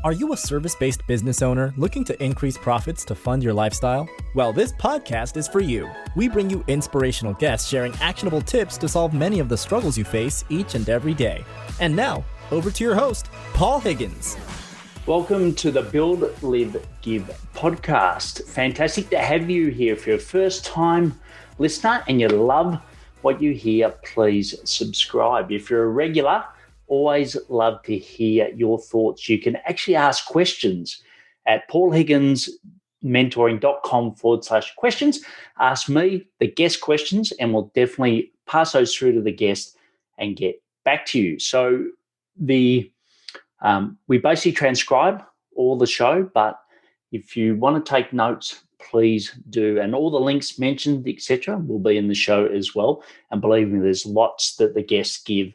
Are you a service-based business owner looking to increase profits to fund your lifestyle? Well, this podcast is for you. We bring you inspirational guests sharing actionable tips to solve many of the struggles you face each and every day. And now, over to your host, Paul Higgins. Welcome to the Build, Live, Give podcast. Fantastic to have you here. If you're a first-time listener and you love what you hear, please subscribe. If you're a regular, always love to hear your thoughts. You can actually ask questions at paulhigginsmentoring.com/questions. Ask me the guest questions and we'll definitely pass those through to the guest and get back to you. So we basically transcribe all the show, but if you want to take notes, please do. And all the links mentioned, etc., will be in the show as well. And believe me, there's lots that the guests give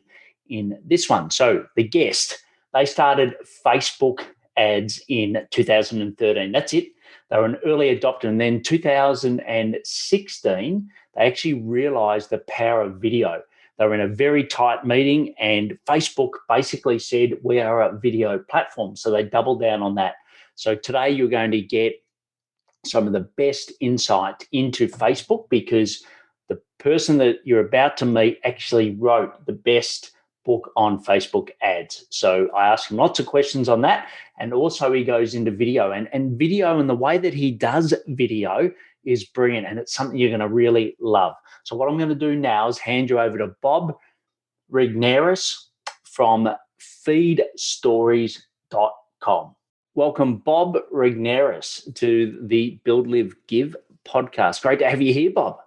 in this one. So the guest, they started Facebook ads in 2013. That's it. They were an early adopter. And then 2016, they actually realized the power of video. They were in a very tight meeting and Facebook basically said, we are a video platform. So they doubled down on that. So today you're going to get some of the best insight into Facebook because the person that you're about to meet actually wrote the best book on Facebook ads. So I ask him lots of questions on that. And also he goes into video and video and the way that he does video is brilliant. And it's something you're going to really love. So what I'm going to do now is hand you over to Bob Regnerus from feedstories.com. Welcome, Bob Regnerus, to the Build, Live, Give podcast. Great to have you here, Bob.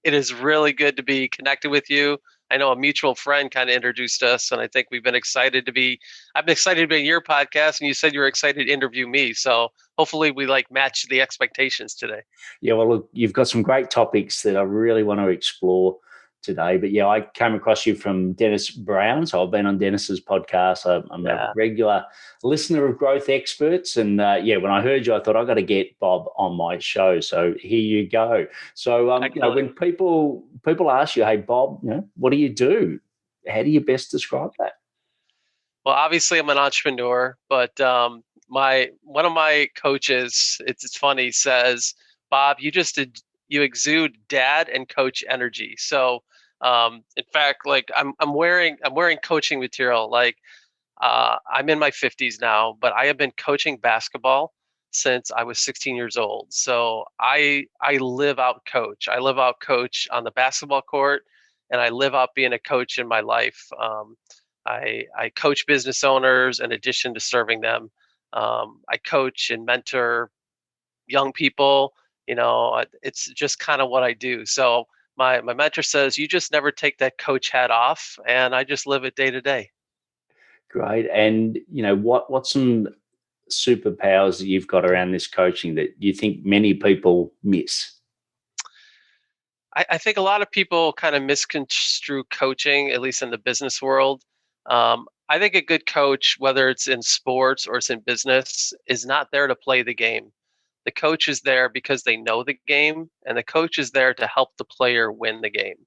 It is really good to be connected with you. I know a mutual friend kind of introduced us, and I think I've been excited to be in your podcast, and you said you were excited to interview me. So hopefully we match the expectations today. Yeah, well, look, you've got some great topics that I really want to explore today. But yeah, I came across you from Dennis Brown. So I've been on Dennis's podcast. I'm a regular listener of Growth Experts. And when I heard you, I thought I got to get Bob on my show. So here you go. So when people ask you, hey, Bob, what do you do? How do you best describe that? Well, obviously I'm an entrepreneur, but one of my coaches, it's funny, says, Bob, you exude dad and coach energy. So in fact, I'm wearing coaching material. I'm in my 50s now, but I have been coaching basketball since I was 16 years old. So I live out coach. I live out coach on the basketball court, and I live out being a coach in my life. I coach business owners in addition to serving them. I coach and mentor young people. It's just kind of what I do. So my mentor says, you just never take that coach hat off, and I just live it day to day. Great. And, what's some superpowers that you've got around this coaching that you think many people miss? I think a lot of people kind of misconstrue coaching, at least in the business world. I think a good coach, whether it's in sports or it's in business, is not there to play the game. The coach is there because they know the game, and the coach is there to help the player win the game.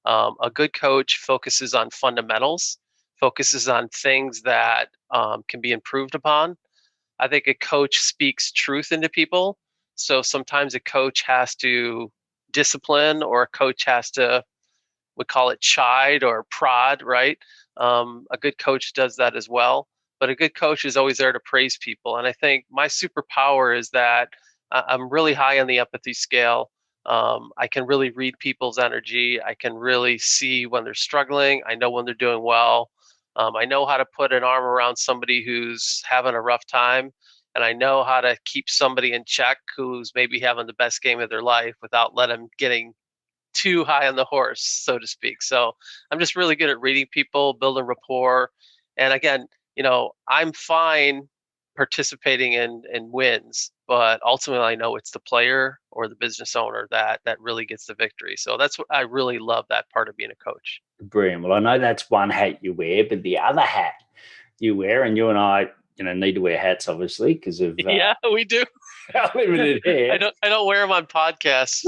A good coach focuses on fundamentals, focuses on things that can be improved upon. I think a coach speaks truth into people. So sometimes a coach has to discipline, or a coach has to, we call it chide or prod, right? A good coach does that as well. But a good coach is always there to praise people. And I think my superpower is that I'm really high on the empathy scale. I can really read people's energy. I can really see when they're struggling. I know when they're doing well. I know how to put an arm around somebody who's having a rough time. And I know how to keep somebody in check who's maybe having the best game of their life without letting them getting too high on the horse, so to speak. So I'm just really good at reading people, building rapport. And again, I'm fine participating in wins, but ultimately I know it's the player or the business owner that really gets the victory. So that's what I really love, that part of being a coach. Brilliant. Well, I know that's one hat you wear, but the other hat you wear, and you and I, need to wear hats, obviously, because of yeah, we do. Our limited hair. I don't wear them on podcasts.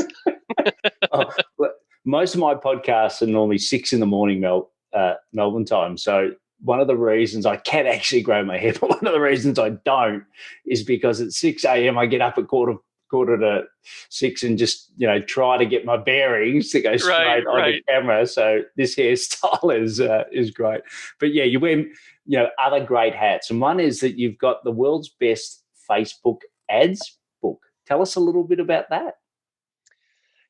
Most of my podcasts are normally 6 a.m. Melbourne time. So one of the reasons I can actually grow my hair, but one of the reasons I don't is because at 6 a.m. I get up at quarter to 6 and just, try to get my bearings to go straight on the camera. So this hairstyle is great. But yeah, you wear, other great hats. And one is that you've got the world's best Facebook ads book. Tell us a little bit about that.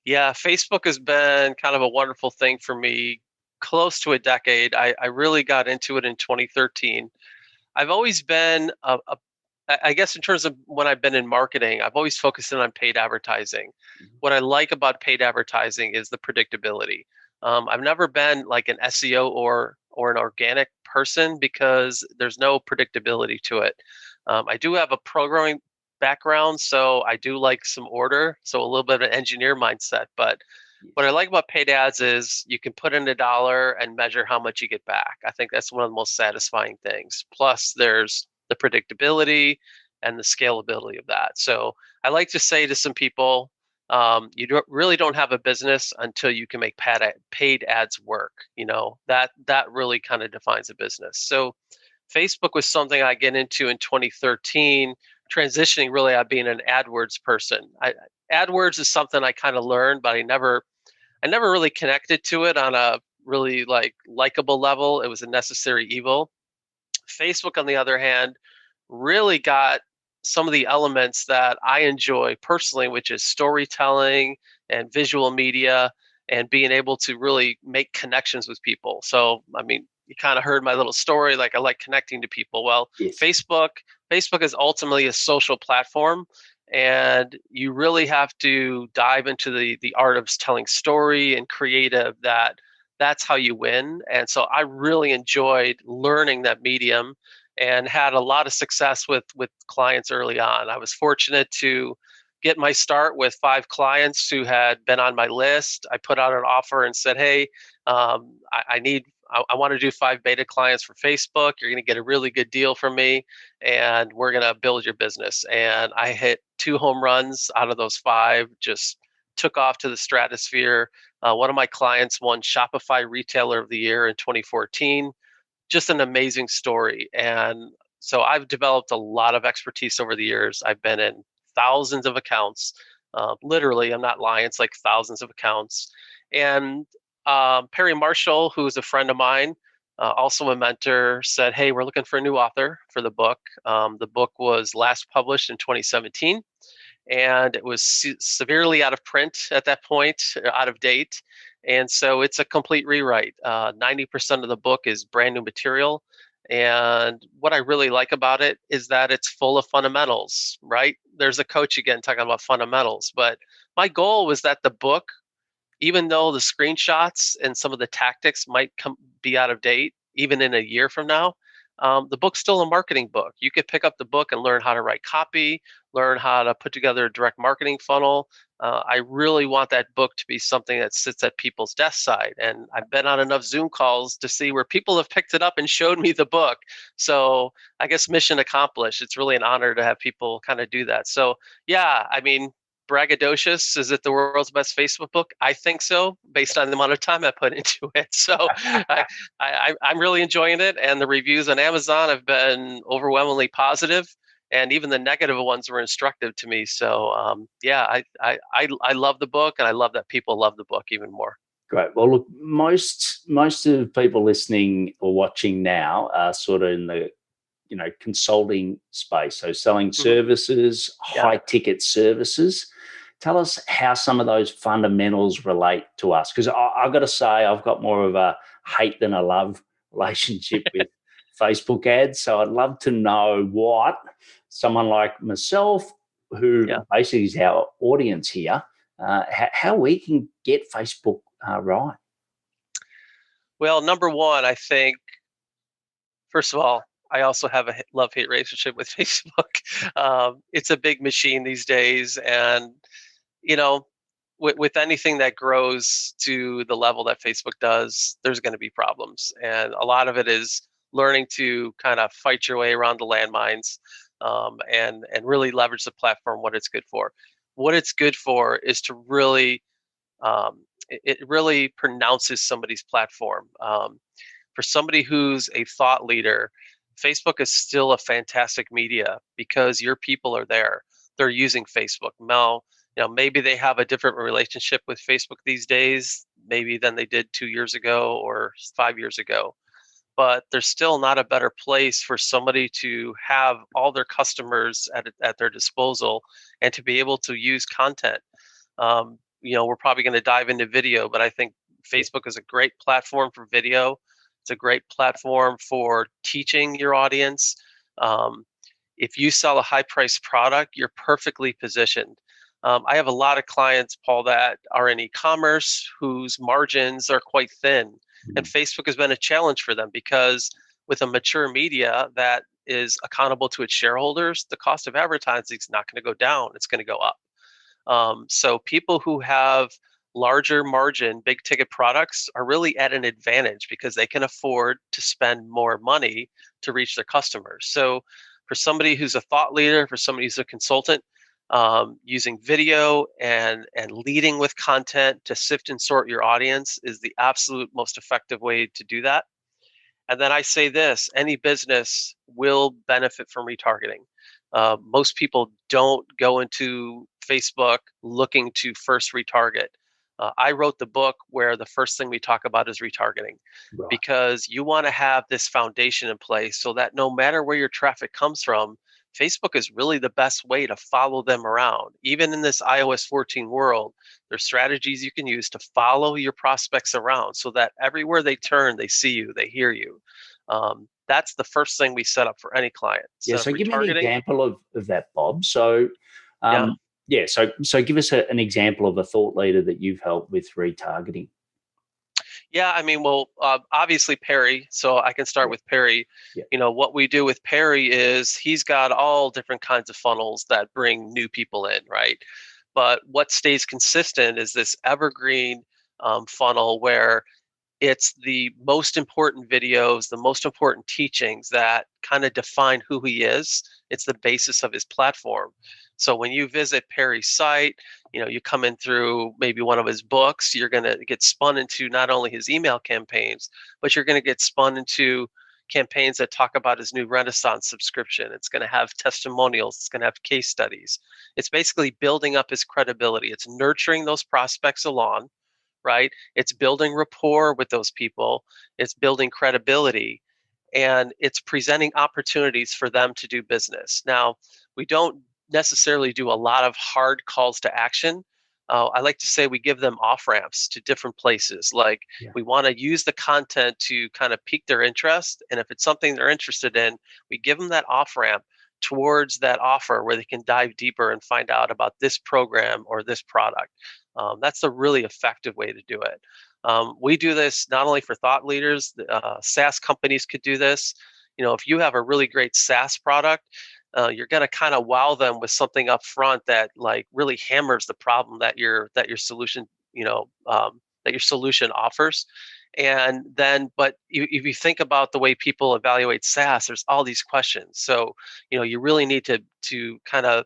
Yeah, Facebook has been kind of a wonderful thing for me, close to a decade. I really got into it in 2013. I've always been I guess in terms of when I've been in marketing, I've always focused in on paid advertising. What I like about paid advertising is the predictability. I've never been like an SEO or an organic person because there's no predictability to it. I do have a programming background, so I do like some order, so a little bit of an engineer mindset. But what I like about paid ads is you can put in $1 and measure how much you get back. I think that's one of the most satisfying things. Plus, there's the predictability and the scalability of that. So I like to say to some people, really don't have a business until you can make paid ads work. That really kind of defines a business. So Facebook was something I get into in 2013, transitioning really out of being an AdWords person. AdWords is something I kind of learned, but I never really connected to it on a really likable level. It was a necessary evil. Facebook, on the other hand, really got some of the elements that I enjoy personally, which is storytelling and visual media and being able to really make connections with people. So, I mean, you kind of heard my little story, like I like connecting to people. Well, Yes. Facebook is ultimately a social platform, and you really have to dive into the art of telling story and creative. That's how you win. And so I really enjoyed learning that medium and had a lot of success with clients early on. I was fortunate to get my start with 5 clients who had been on my list. I put out an offer and said, hey, I want to do 5 beta clients for Facebook. You're going to get a really good deal from me, and we're going to build your business. And I hit 2 home runs out of those 5, just took off to the stratosphere. One of my clients won Shopify Retailer of the Year in 2014. Just an amazing story. And so I've developed a lot of expertise over the years. I've been in thousands of accounts. Literally, I'm not lying. It's like thousands of accounts. And Perry Marshall, who is a friend of mine, also a mentor, said, hey, we're looking for a new author for the book. The book was last published in 2017, and it was severely out of print at that point, out of date. And so it's a complete rewrite. 90% of the book is brand new material. And what I really like about it is that it's full of fundamentals, right? There's a coach again talking about fundamentals. But my goal was that the book, even though the screenshots and some of the tactics might be out of date, even in a year from now, the book's still a marketing book. You could pick up the book and learn how to write copy, learn how to put together a direct marketing funnel. I really want that book to be something that sits at people's desk side. And I've been on enough Zoom calls to see where people have picked it up and showed me the book. So I guess mission accomplished. It's really an honor to have people kind of do that. So yeah, I mean, braggadocious. Is it the world's best Facebook book? I think so, based on the amount of time I put into it. So I'm really enjoying it, and the reviews on Amazon have been overwhelmingly positive, and even the negative ones were instructive to me. So yeah, I love the book, and I love that people love the book even more. Great. Well, look, most of people listening or watching now are sort of in the consulting space, so selling services, high ticket services. Tell us how some of those fundamentals relate to us, because I've got to say I've got more of a hate than a love relationship with Facebook ads. So I'd love to know what someone like myself, who basically is our audience here, how we can get Facebook right. Well, number one, I think, first of all, I also have a love-hate relationship with Facebook. It's a big machine these days, and with anything that grows to the level that Facebook does, there's going to be problems, and a lot of it is learning to kind of fight your way around the landmines, and really leverage the platform. What it's good for. What it's good for is to really, it really pronounces somebody's platform. for somebody who's a thought leader, Facebook is still a fantastic media because your people are there. They're using Facebook. Now, maybe they have a different relationship with Facebook these days, maybe than they did 2 years ago or 5 years ago. But there's still not a better place for somebody to have all their customers at their disposal and to be able to use content. We're probably going to dive into video, but I think Facebook is a great platform for video. It's a great platform for teaching your audience. If you sell a high priced product, you're perfectly positioned. I have a lot of clients, Paul, that are in e-commerce whose margins are quite thin. And Facebook has been a challenge for them because with a mature media that is accountable to its shareholders, the cost of advertising is not going to go down, it's going to go up. So people who have larger margin, big ticket products are really at an advantage because they can afford to spend more money to reach their customers. So for somebody who's a thought leader, for somebody who's a consultant, using video and leading with content to sift and sort your audience is the absolute most effective way to do that. And then I say this, any business will benefit from retargeting. Most people don't go into Facebook looking to first retarget. I wrote the book where the first thing we talk about is retargeting, because you want to have this foundation in place so that no matter where your traffic comes from, Facebook is really the best way to follow them around. Even in this iOS 14 world, there's strategies you can use to follow your prospects around so that everywhere they turn, they see you, they hear you. That's the first thing we set up for any client. Yeah, so give me an example of that, Bob. So, so give us an example of a thought leader that you've helped with retargeting. Yeah, I mean, well, obviously Perry. So I can start with Perry. Yeah. What we do with Perry is he's got all different kinds of funnels that bring new people in, right? But what stays consistent is this evergreen funnel where it's the most important videos, the most important teachings that kind of define who he is. It's the basis of his platform. So when you visit Perry's site, you come in through maybe one of his books, you're going to get spun into not only his email campaigns, but you're going to get spun into campaigns that talk about his new Renaissance subscription. It's going to have testimonials. It's going to have case studies. It's basically building up his credibility. It's nurturing those prospects along, right? It's building rapport with those people. It's building credibility, and it's presenting opportunities for them to do business. Now, we don't necessarily do a lot of hard calls to action. I like to say we give them off ramps to different places. Like we want to use the content to kind of pique their interest. And if it's something they're interested in, we give them that off ramp towards that offer where they can dive deeper and find out about this program or this product. That's a really effective way to do it. We do this not only for thought leaders, SaaS companies could do this. If you have a really great SaaS product, you're going to kind of wow them with something up front that like really hammers the problem that your solution offers. And then, but if you think about the way people evaluate SaaS, there's all these questions. So, you really need to kind of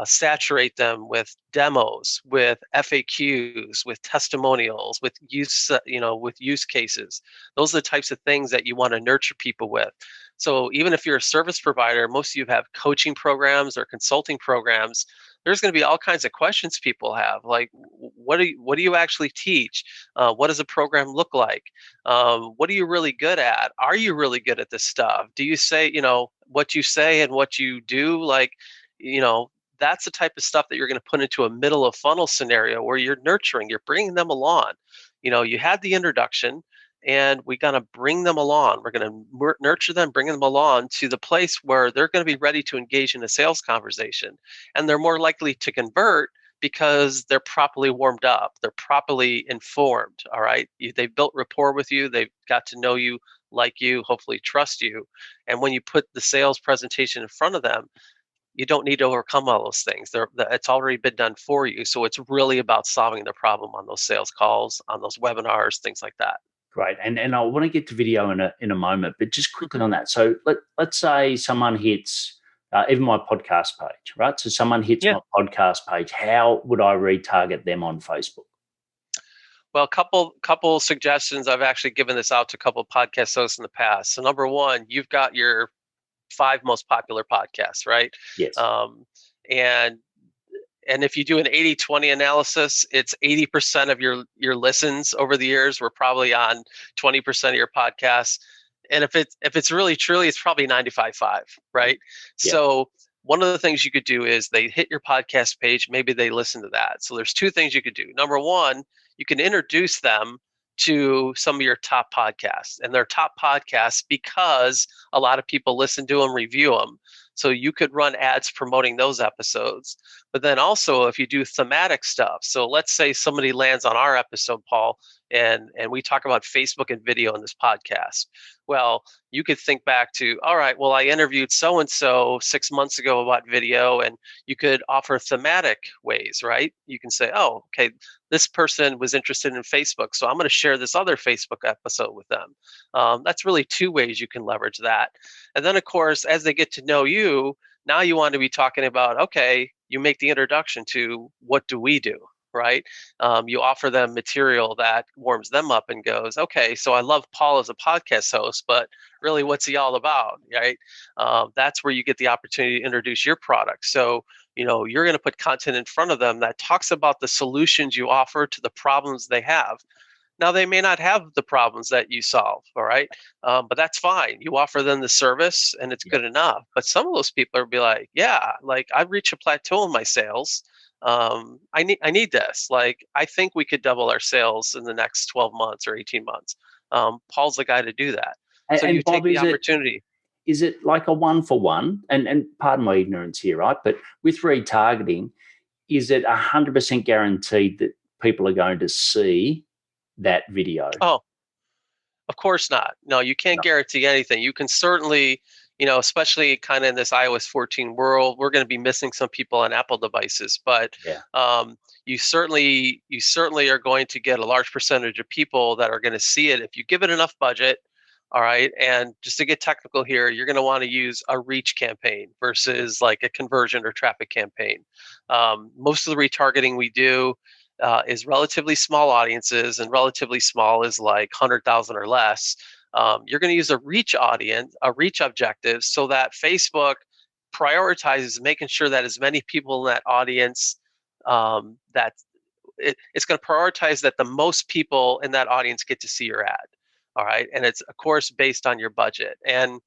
saturate them with demos, with FAQs, with testimonials, with use cases. Those are the types of things that you want to nurture people with. So even if you're a service provider, most of you have coaching programs or consulting programs. There's going to be all kinds of questions people have, like what do you actually teach? What does a program look like? What are you really good at? Are you really good at this stuff? Do you say what you say and what you do? Like that's the type of stuff that you're going to put into a middle of funnel scenario where you're nurturing, you're bringing them along. You had the introduction, and we're going to bring them along. We're going to nurture them, bring them along to the place where they're going to be ready to engage in a sales conversation. And they're more likely to convert because they're properly warmed up. They're properly informed, all right? They've built rapport with you. They've got to know you, like you, hopefully trust you. And when you put the sales presentation in front of them, you don't need to overcome all those things. It's already been done for you. So it's really about solving the problem on those sales calls, on those webinars, things like that. Great. And I want to get to video in a moment, but just quickly on that. So let's say someone hits even my podcast page, right? So someone hits my podcast page. How would I retarget them on Facebook? Well, couple suggestions. I've actually given this out to a couple of podcast hosts in the past. So number one, you've got your 5 most popular podcasts, right? Yes. And if you do an 80-20 analysis, it's 80% of your listens over the years were probably on 20% of your podcasts. And if it's really truly, it's probably 95-5, right? Yeah. So one of the things you could do is they hit your podcast page, maybe they listen to that. So there's 2 things you could do. Number one, you can introduce them to some of your top podcasts, and they're top podcasts because a lot of people listen to them, review them. So you could run ads promoting those episodes. But then also if you do thematic stuff, so let's say somebody lands on our episode, Paul, and we talk about Facebook and video in this podcast. Well, you could think back to, all right, well, I interviewed so-and-so 6 months ago about video, and you could offer thematic ways, right? You can say, oh, okay, this person was interested in Facebook, so I'm going to share this other Facebook episode with them. That's really 2 ways you can leverage that. And then, of course, as they get to know you, now you want to be talking about, okay, you make the introduction to what do we do, right? You offer them material that warms them up and goes, okay, so I love Paul as a podcast host, but really what's he all about, right? That's where you get the opportunity to introduce your product. So, you're going to put content in front of them that talks about the solutions you offer to the problems they have. Now, they may not have the problems that you solve, all right? But that's fine. You offer them the service and it's good enough. But some of those people will be like, yeah, like I've reached a plateau in my sales. I need this. Like, I think we could double our sales in the next 12 months or 18 months. Paul's the guy to do that. So And you Bob, take the opportunity. Is it like a 1-for-1? And pardon my ignorance here, right? But with retargeting, is it 100% guaranteed that people are going to see that video? Oh, of course not. No, you can't No. guarantee anything. You can certainly, especially kind of in this iOS 14 world, we're going to be missing some people on Apple devices, but Yeah. you certainly are going to get a large percentage of people that are going to see it if you give it enough budget. All right. And just to get technical here, you're going to want to use a reach campaign versus like a conversion or traffic campaign. Most of the retargeting we do is relatively small audiences, and relatively small is like 100,000 or less. You're going to use a reach audience, a reach objective, so that Facebook prioritizes making sure that as many people in that audience that it's going to prioritize that the most people in that audience get to see your ad. All right. And it's, of course, based on your budget. And,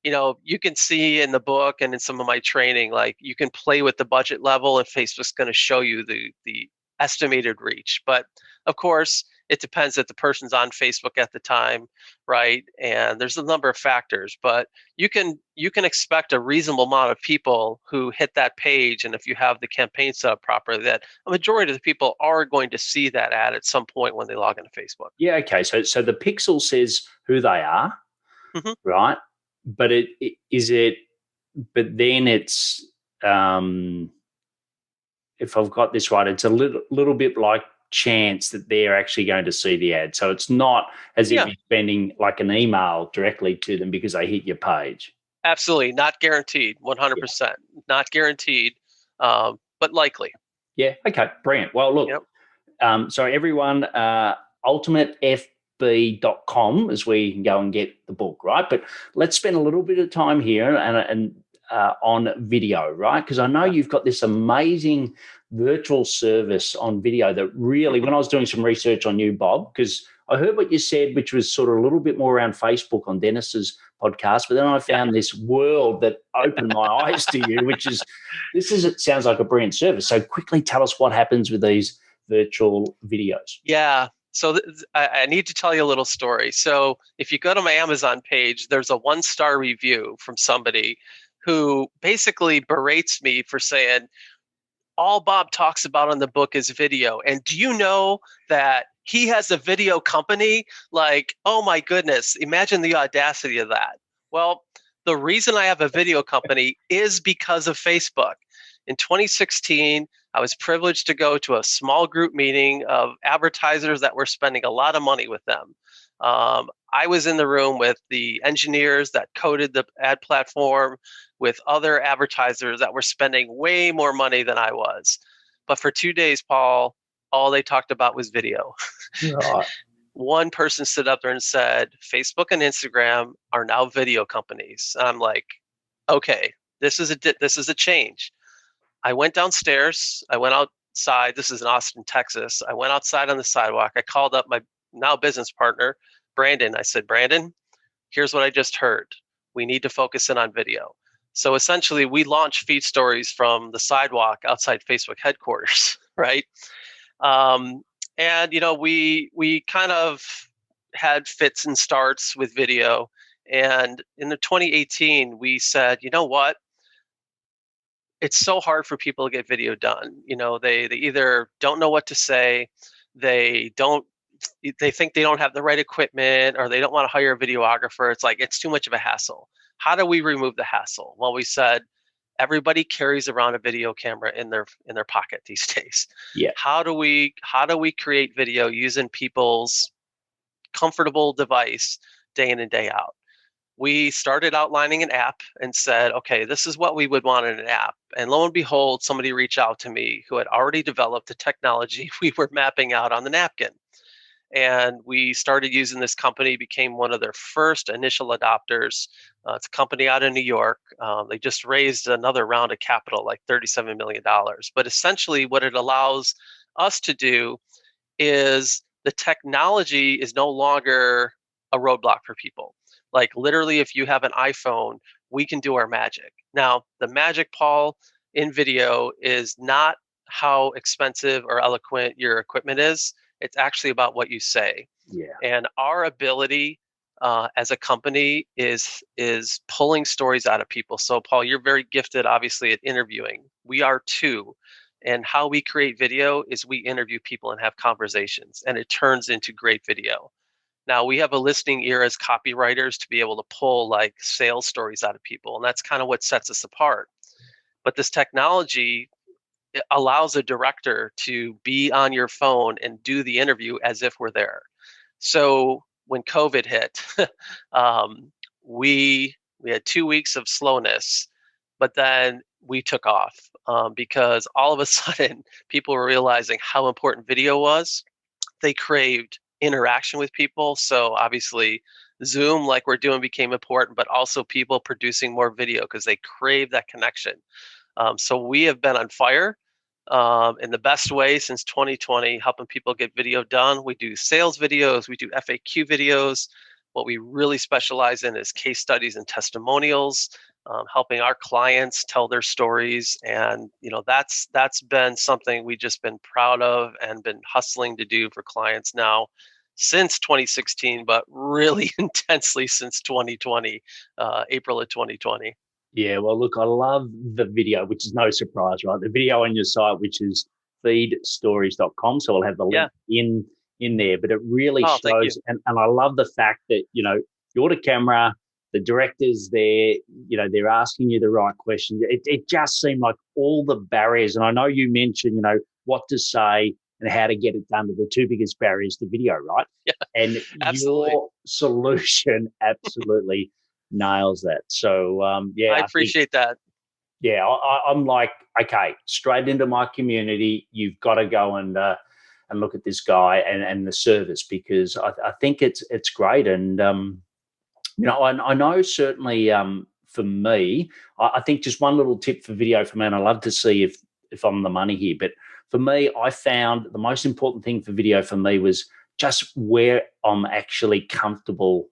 you can see in the book and in some of my training, like you can play with the budget level and Facebook's going to show you the estimated reach. But of course, it depends if the person's on Facebook at the time, right? And there's a number of factors, but you can expect a reasonable amount of people who hit that page, and if you have the campaign set up properly, that a majority of the people are going to see that ad at some point when they log into Facebook. Yeah, okay. So the pixel says who they are, right? But but then it's if I've got this right, it's a little bit like chance that they're actually going to see the ad. So it's not as if you're sending like an email directly to them because they hit your page. Absolutely. Not guaranteed. 100%. Not guaranteed, but likely. Yeah. Okay. Brilliant. Well, look, so everyone, ultimatefb.com is where you can go and get the book, right? But let's spend a little bit of time here and on video, right? Because I know you've got this amazing virtual service on video that really, when I was doing some research on you, Bob, because I heard what you said, which was sort of a little bit more around Facebook on Dennis's podcast, but then I found this world that opened my eyes to you, it sounds like a brilliant service. So quickly tell us what happens with these virtual videos. Yeah. So I need to tell you a little story. So if you go to my Amazon page, there's a 1-star review from somebody who basically berates me for saying, all Bob talks about in the book is video. And do you know that he has a video company? Like, oh my goodness, imagine the audacity of that. Well, the reason I have a video company is because of Facebook. In 2016, I was privileged to go to a small group meeting of advertisers that were spending a lot of money with them. I was in the room with the engineers that coded the ad platform, with other advertisers that were spending way more money than I was. But for 2 days, Paul, all they talked about was video. Right. One person stood up there and said, Facebook and Instagram are now video companies. And I'm like, okay, this is a change. I went downstairs. I went outside. This is in Austin, Texas. I went outside on the sidewalk. I called up my now business partner, Brandon. I said, Brandon, here's what I just heard. We need to focus in on video. So essentially, we launched feed stories from the sidewalk outside Facebook headquarters, right? And we kind of had fits and starts with video. And in the 2018, we said, you know what? It's so hard for people to get video done. They either don't know what to say, they think they don't have the right equipment, or they don't want to hire a videographer. It's like, it's too much of a hassle. How do we remove the hassle? Well, we said everybody carries around a video camera in their pocket these days. Yeah. How do we create video using people's comfortable device day in and day out? We started outlining an app and said, okay, this is what we would want in an app. And lo and behold, somebody reached out to me who had already developed the technology we were mapping out on the napkin. And we started using this company, became one of their first initial adopters. It's a company out of New York. They just raised another round of capital, like $37 million. But essentially what it allows us to do is the technology is no longer a roadblock for people. Like literally, if you have an iPhone, we can do our magic. Now, the magic, Paul, in video is not how expensive or eloquent your equipment is. It's actually about what you say. Yeah. And our ability as a company is pulling stories out of people. So, Paul, you're very gifted, obviously, at interviewing. We are too. And how we create video is we interview people and have conversations, and it turns into great video. Now, we have a listening ear as copywriters to be able to pull like sales stories out of people, and that's kind of what sets us apart. But this technology allows a director to be on your phone and do the interview as if we're there. So when COVID hit, we had 2 weeks of slowness, but then we took off because all of a sudden people were realizing how important video was. They craved interaction with people. So obviously Zoom, like we're doing, became important, but also people producing more video because they crave that connection. So we have been on fire in the best way since 2020, helping people get video done. We do sales videos, we do FAQ videos. What we really specialize in is case studies and testimonials, helping our clients tell their stories. And that's been something we've just been proud of and been hustling to do for clients now since 2016, but really intensely since 2020, April of 2020. Yeah, well, look, I love the video, which is no surprise, right? The video on your site, which is feedstories.com. So I'll have the link in there, but it really shows. And I love the fact that, you're the camera, the director's there, they're asking you the right questions. It just seemed like all the barriers. And I know you mentioned, what to say and how to get it done are the two biggest barriers to video, right? Yeah, and absolutely. Your solution absolutely nails that. So, I appreciate that. Yeah, I'm like, okay, straight into my community. You've got to go and look at this guy and the service, because I think it's great. And I know certainly for me, I think just one little tip for video for me, and I love to see if I'm the money here, but for me, I found the most important thing for video for me was just where I'm actually comfortable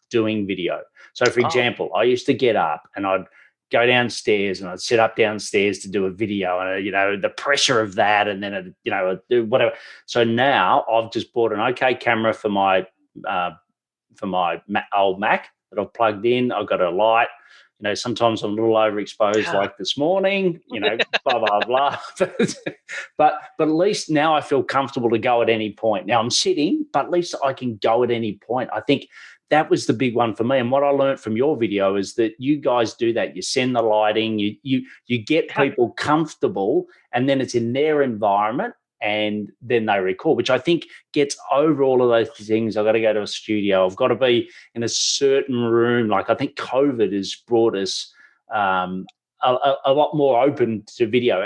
doing video. So, for example, I used to get up and I'd go downstairs and I'd sit up downstairs to do a video, and the pressure of that, and then I'd do whatever. So now I've just bought an okay camera for my old Mac that I've plugged in. I've got a light. Sometimes I'm a little overexposed, like this morning. Blah blah blah. but at least now I feel comfortable to go at any point. Now I'm sitting, but at least I can go at any point. I think that was the big one for me. And what I learned from your video is that you guys do that. You send the lighting, you get people comfortable, and then it's in their environment, and then they record, which I think gets over all of those things. I've got to go to a studio. I've got to be in a certain room. Like, I think COVID has brought us a lot more open to video.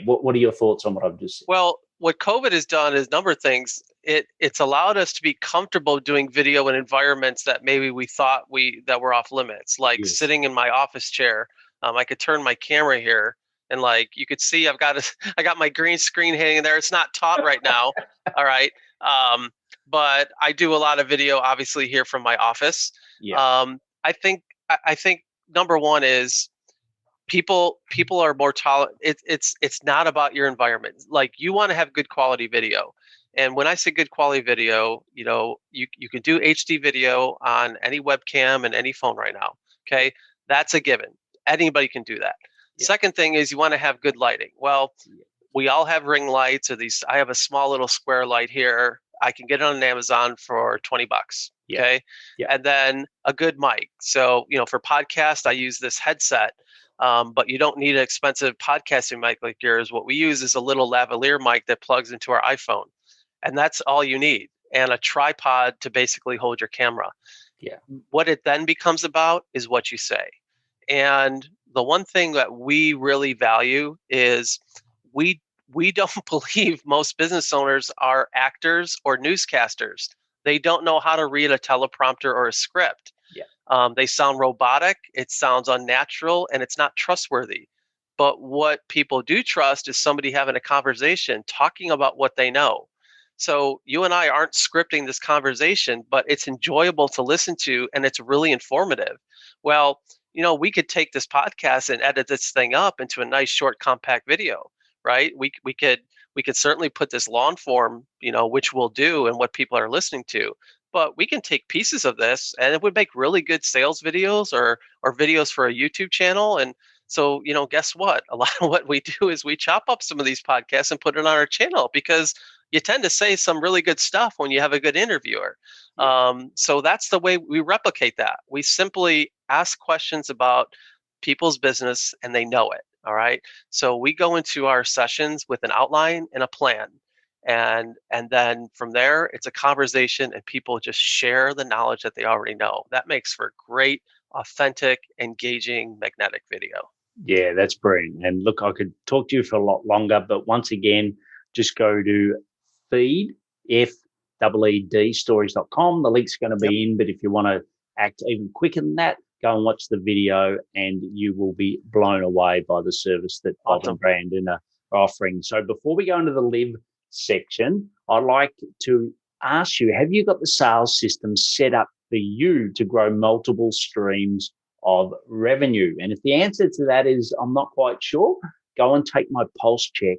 What are your thoughts on what I've just said? Well, what COVID has done is a number of things. It's allowed us to be comfortable doing video in environments that maybe we thought that were off limits, like Yes. sitting in my office chair. I could turn my camera here, and like you could see, I got my green screen hanging there. It's not taut right now, all right. But I do a lot of video, obviously, here from my office. Yeah. I think number one is people are more tolerant. It's not about your environment. Like, you want to have good quality video, and when I say good quality video, you can do HD video on any webcam and any phone right now. Okay, that's a given. Anybody can do that. Yeah. Second thing is you want to have good lighting. Well, we all have ring lights, or these. I have a small little square light here. I can get it on Amazon for $20. Okay. Yeah. And then a good mic. So, for podcast, I use this headset. But you don't need an expensive podcasting mic like yours. What we use is a little lavalier mic that plugs into our iPhone. And that's all you need. And a tripod to basically hold your camera. Yeah. What it then becomes about is what you say. And the one thing that we really value is we don't believe most business owners are actors or newscasters. They don't know how to read a teleprompter or a script. Yeah. They sound robotic, it sounds unnatural, and it's not trustworthy. But what people do trust is somebody having a conversation, talking about what they know. So you and I aren't scripting this conversation, but it's enjoyable to listen to, and it's really informative. Well, we could take this podcast and edit this thing up into a nice, short, compact video, right? We could certainly put this long form, which we'll do, and what people are listening to. But we can take pieces of this, and it would make really good sales videos or videos for a YouTube channel. And so, guess what? A lot of what we do is we chop up some of these podcasts and put it on our channel, because you tend to say some really good stuff when you have a good interviewer. So that's the way we replicate that. We simply ask questions about people's business, and they know it. All right. So we go into our sessions with an outline and a plan. And then from there, it's a conversation, and people just share the knowledge that they already know. That makes for great, authentic, engaging, magnetic video. Yeah, that's brilliant. And look, I could talk to you for a lot longer, but once again, just go to feed, FEED stories.com. The link's going to be in, but if you want to act even quicker than that, go and watch the video, and you will be blown away by the service that Bob and Brandon are offering. So before we go into the live section, I'd like to ask you, have you got the sales system set up for you to grow multiple streams of revenue? And if the answer to that is I'm not quite sure, go and take my pulse check,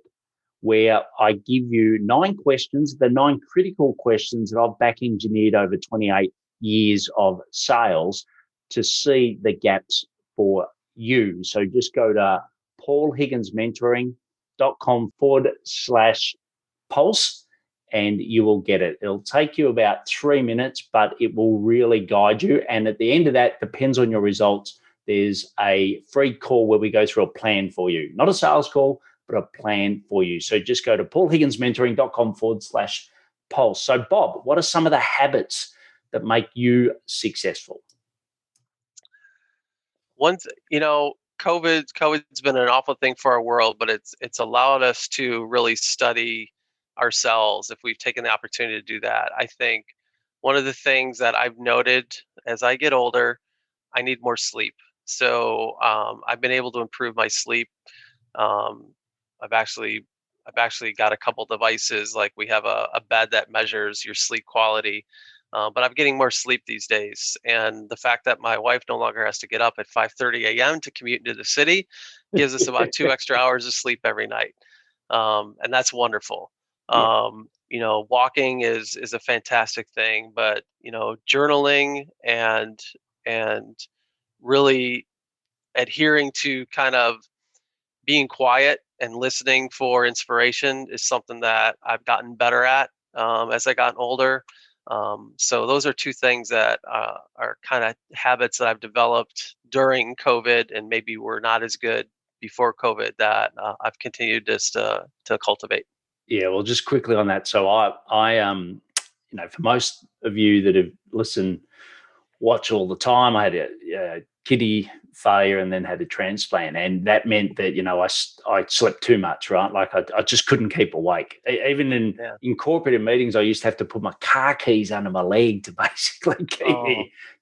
where I give you 9 questions, the 9 critical questions that I've back engineered over 28 years of sales to see the gaps for you. So just go to paulhigginsmentoring.com/pulse and you will get it. It'll take you about 3 minutes, but it will really guide you. And at the end of that, depends on your results, there's a free call where we go through a plan for you. Not a sales call, but a plan for you. So just go to paulhigginsmentoring.com/pulse. So Bob, what are some of the habits that make you successful? COVID's been an awful thing for our world, but it's allowed us to really study ourselves if we've taken the opportunity to do that. I think one of the things that I've noted as I get older, I need more sleep. So I've been able to improve my sleep. I've actually got a couple devices, like we have a bed that measures your sleep quality. But I'm getting more sleep these days, and the fact that my wife no longer has to get up at 5:30 a.m. to commute into the city gives us about 2 extra hours of sleep every night, and that's wonderful. Walking is a fantastic thing, but journaling and really adhering to kind of being quiet and listening for inspiration is something that I've gotten better at as I gotten older. So those are 2 things that are kind of habits that I've developed during COVID, and maybe were not as good before COVID, that I've continued just to cultivate. Yeah, well, just quickly on that. So I for most of you that have listened, watch all the time, I had a kiddie failure and then had a transplant. And that meant that, I slept too much, right? Like I just couldn't keep awake. Even in corporate meetings, I used to have to put my car keys under my leg to basically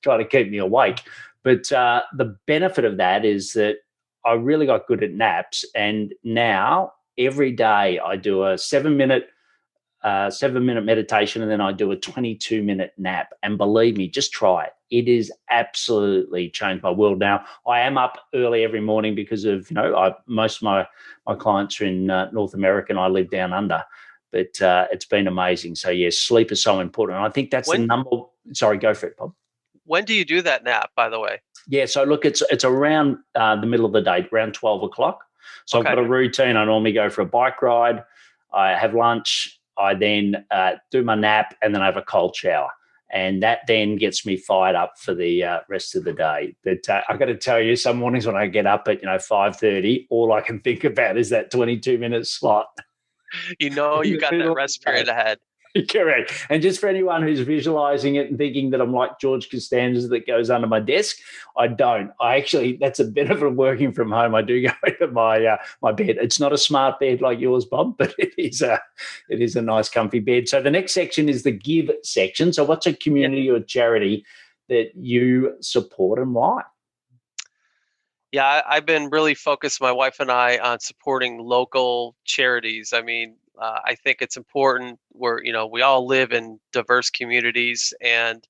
try to keep me awake. But the benefit of that is that I really got good at naps. And now every day I do a 7-minute meditation, and then I do a 22-minute nap. And believe me, just try it. It is absolutely changed my world. Now, I am up early every morning because of, most of my clients are in North America and I live down under. But it's been amazing. So, yes, sleep is so important. And I think that's the number. Sorry, go for it, Bob. When do you do that nap, by the way? Yeah, so look, it's around the middle of the day, around 12 o'clock. So I've got a routine. I normally go for a bike ride. I have lunch. I then do my nap, and then I have a cold shower. And that then gets me fired up for the rest of the day. But I got to tell you, some mornings when I get up at 5:30, all I can think about is that 22-minute slot. You got that rest period ahead. Correct. And just for anyone who's visualizing it and thinking that I'm like George Costanza that goes under my desk, I don't. That's a benefit of working from home. I do go into my bed. It's not a smart bed like yours, Bob, but it is a nice, comfy bed. So the next section is the give section. So what's a community or charity that you support and why? Yeah, I've been really focused, my wife and I, on supporting local charities. I mean, I think it's important. We all live in diverse communities, and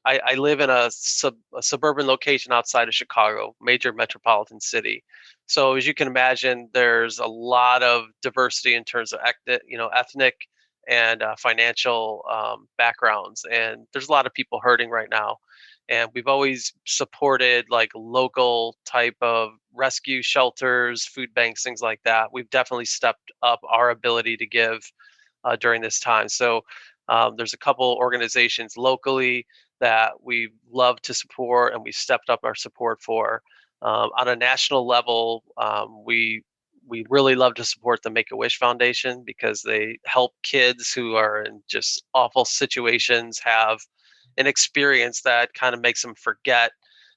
I live in a suburban location outside of Chicago, major metropolitan city. So as you can imagine, there's a lot of diversity in terms of ethnic and financial backgrounds, and there's a lot of people hurting right now. And we've always supported like local type of rescue shelters, food banks, things like that. We've definitely stepped up our ability to give during this time. So there's a couple organizations locally that we love to support, and we stepped up our support for. On a national level, we really love to support the Make-A-Wish Foundation because they help kids who are in just awful situations have an experience that kind of makes them forget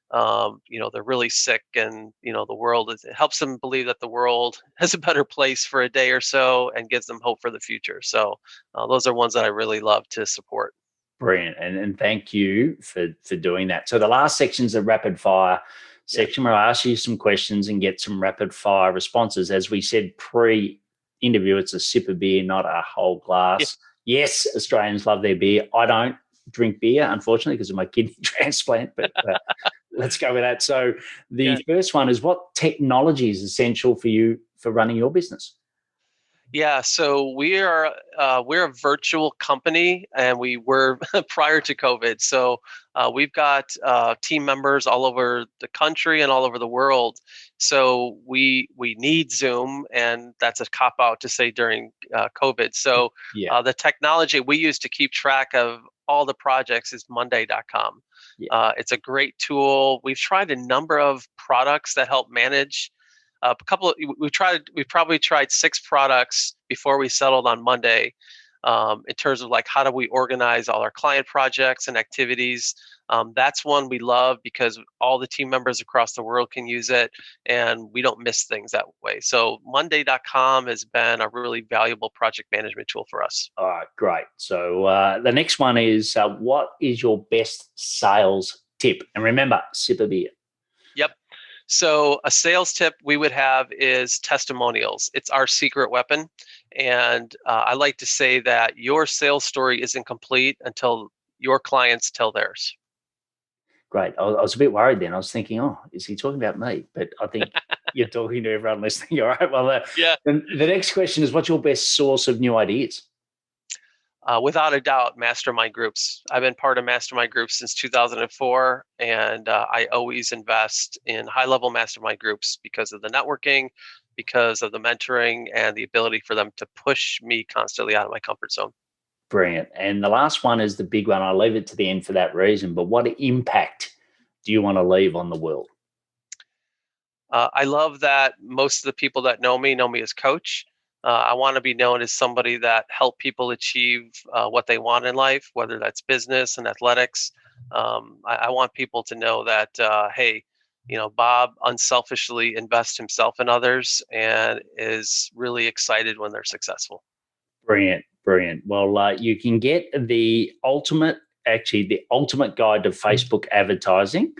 they're really sick, and the world it helps them believe that the world is a better place for a day or so and gives them hope for the future. So those are ones that I really love to support. Brilliant. And thank you for doing that. So the last section is a rapid fire section where I ask you some questions and get some rapid fire responses. As we said pre-interview, it's a sip of beer, not a whole glass. Yes, Australians love their beer. I don't drink beer, unfortunately, because of my kidney transplant, but let's go with that. So the first one is, what technology is essential for you for running your business? Yeah, so we're a virtual company, and we were prior to COVID. So we've got team members all over the country and all over the world. So we need Zoom, and that's a cop out to say during COVID. So the technology we use to keep track of all the projects is Monday.com. It's a great tool. We've tried a number of products that help manage. We probably tried 6 products before we settled on Monday, in terms of like, how do we organize all our client projects and activities. That's one we love because all the team members across the world can use it, and we don't miss things that way. So Monday.com has been a really valuable project management tool for us. All right, great. So the next one is, what is your best sales tip? And remember, sip a beer. Yep. So a sales tip we would have is testimonials. It's our secret weapon. And I like to say that your sales story isn't complete until your clients tell theirs. Great. I was a bit worried then. I was thinking, is he talking about me? But I think you're talking to everyone listening. All right. Well, the next question is, what's your best source of new ideas? Without a doubt, mastermind groups. I've been part of mastermind groups since 2004, and I always invest in high-level mastermind groups because of the networking, because of the mentoring, and the ability for them to push me constantly out of my comfort zone. Brilliant. And the last one is the big one. I leave it to the end for that reason, but what impact do you want to leave on the world? I love that most of the people that know me as coach. I want to be known as somebody that help people achieve what they want in life, whether that's business and athletics. I want people to know that, hey, Bob unselfishly invests himself in others and is really excited when they're successful. Brilliant, brilliant. Well, you can get the ultimate guide to Facebook advertising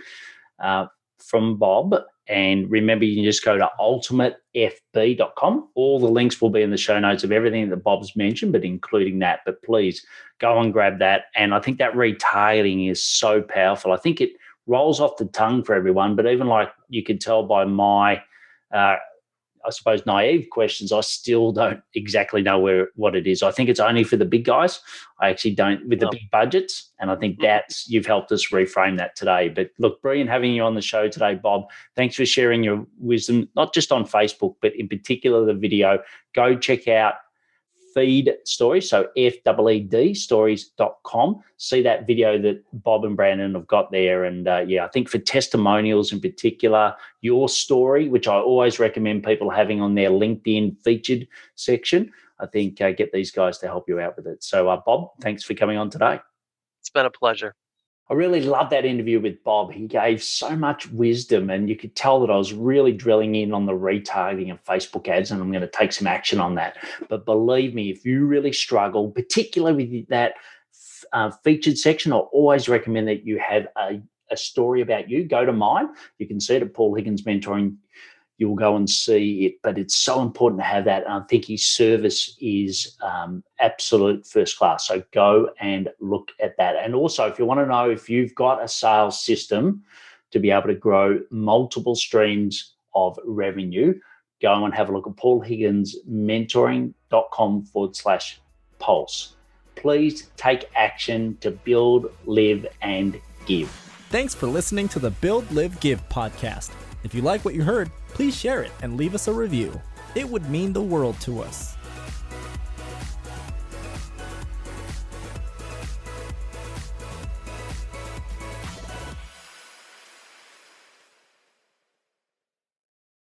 from Bob. And remember, you can just go to ultimatefb.com. All the links will be in the show notes of everything that Bob's mentioned, but including that. But please go and grab that. And I think that retargeting is so powerful. I think it rolls off the tongue for everyone, but even like you could tell by my I suppose, naive questions, I still don't exactly know what it is. I think it's only for the big guys. I actually don't with the big budgets. And I think you've helped us reframe that today. But look, brilliant having you on the show today, Bob. Thanks for sharing your wisdom, not just on Facebook, but in particular the video. Go check out Feed Stories, so FEED stories.com. See that video that Bob and Brandon have got there. And I think for testimonials in particular, your story, which I always recommend people having on their LinkedIn featured section, I think get these guys to help you out with it. So Bob, thanks for coming on today. It's been a pleasure. I really loved that interview with Bob. He gave so much wisdom, and you could tell that I was really drilling in on the retargeting of Facebook ads, and I'm going to take some action on that. But believe me, if you really struggle, particularly with that featured section, I always recommend that you have a story about you. Go to mine. You can see it at Paul Higgins Mentoring. You'll go and see it, but it's so important to have that. And I think his service is absolute first class. So go and look at that. And also, if you want to know if you've got a sales system to be able to grow multiple streams of revenue, go and have a look at paulhigginsmentoring.com/pulse. Please take action to build, live, and give. Thanks for listening to the Build, Live, Give podcast. If you like what you heard, please share it and leave us a review. It would mean the world to us.